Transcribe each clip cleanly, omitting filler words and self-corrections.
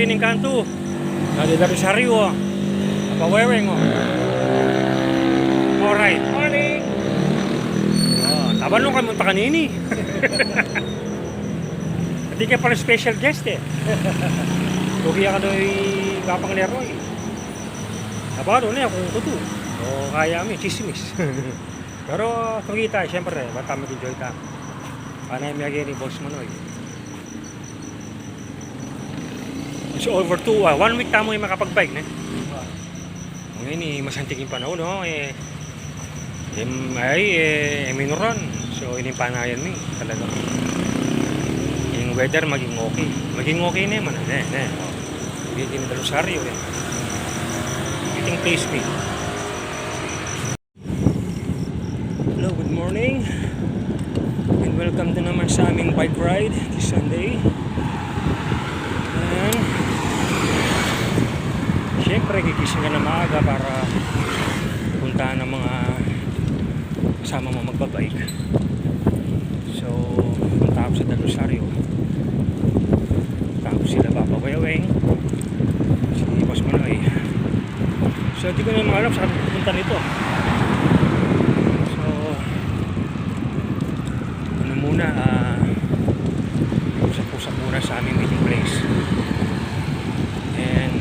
ning kanto. Dari Rosario. Paweweng oh. Alright. Morning. Oh, taban ka munta kanini. Hindi ka pala special guest eh. Tugi ka doy kapang lero eh. Napano na kung tuto. O kaya mi chismis. Pero tugi tayo syempre, bata mag-enjoy ta. Panay mi agi ni boss Manoy. So over 1 week tamo yung makapag-bike ne. Ngayon eh, masantik yung panahon no eh. Minuran. So ini panayan mi talaga. Yung weather maging okay. Maging okay naman ne. Bigyan ng Rosario eh. Eating place me. Hello, good morning. And welcome to naman sa aming bike ride this Sunday. And siyempre gigising ka na maaga para puntahan ng mga kasama mo magbabike. So punta ako sa Del Rosario. Tapos sila Papa-Weweng, si Boss Manoy. So di ko na alam saan pupunta nito. So ano muna, usap-usap muna sa aming meeting place. And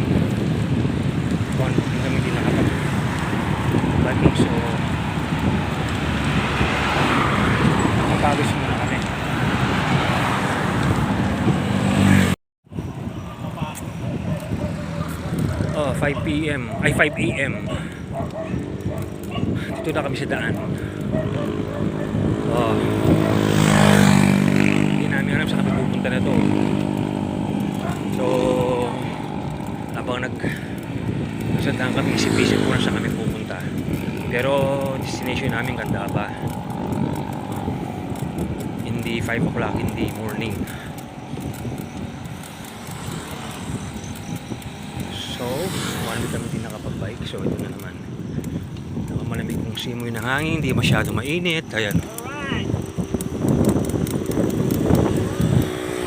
hindi kami din nakapag-biking, so nakapagos muna kami. 5 PM ay 5 AM dito na kami sa daan. Hindi namin alam saan kami pupunta na to. So habang nasa daan kami, isip-isip ko na saan kami pupunta, pero destination namin ganda pa. Hindi 5 o'clock, hindi morning. So, one week kami din nakapag-bike. So, ito na naman. Malamig kong simoy ng hangin. Hindi masyado mainit. Ayan.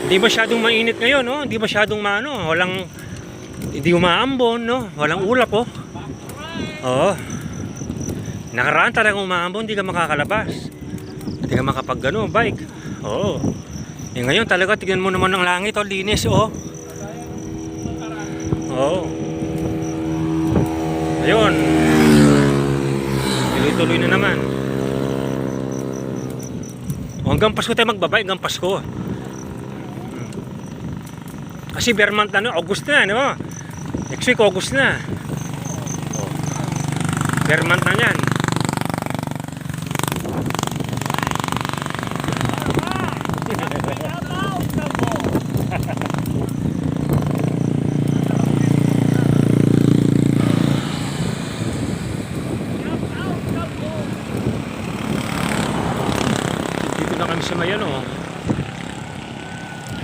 Hindi masyadong mainit ngayon, no? Hindi masyadong hindi umaambon, no? Walang ulap, oh. Oo. Nakaraan talagang umaambon, hindi ka makakalabas. Hindi ka bike. Oo. Ngayon talaga, tignan mo naman ng langit, oh. Linis, oh. Oo. Ayun. Tuloy-tuloy na naman. Hanggang Pasko tayo magbabay, hanggang Pasko. Kasi bare month na, August na, no? Next week, August na. Bare month na yan.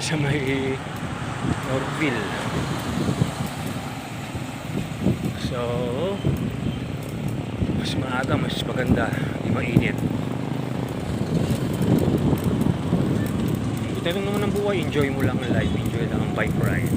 Sa may sa may Norville. So mas maaga, mas maganda, di mainit. Ito lang naman ang buhay, enjoy mo lang ang life, enjoy lang ang bike ride.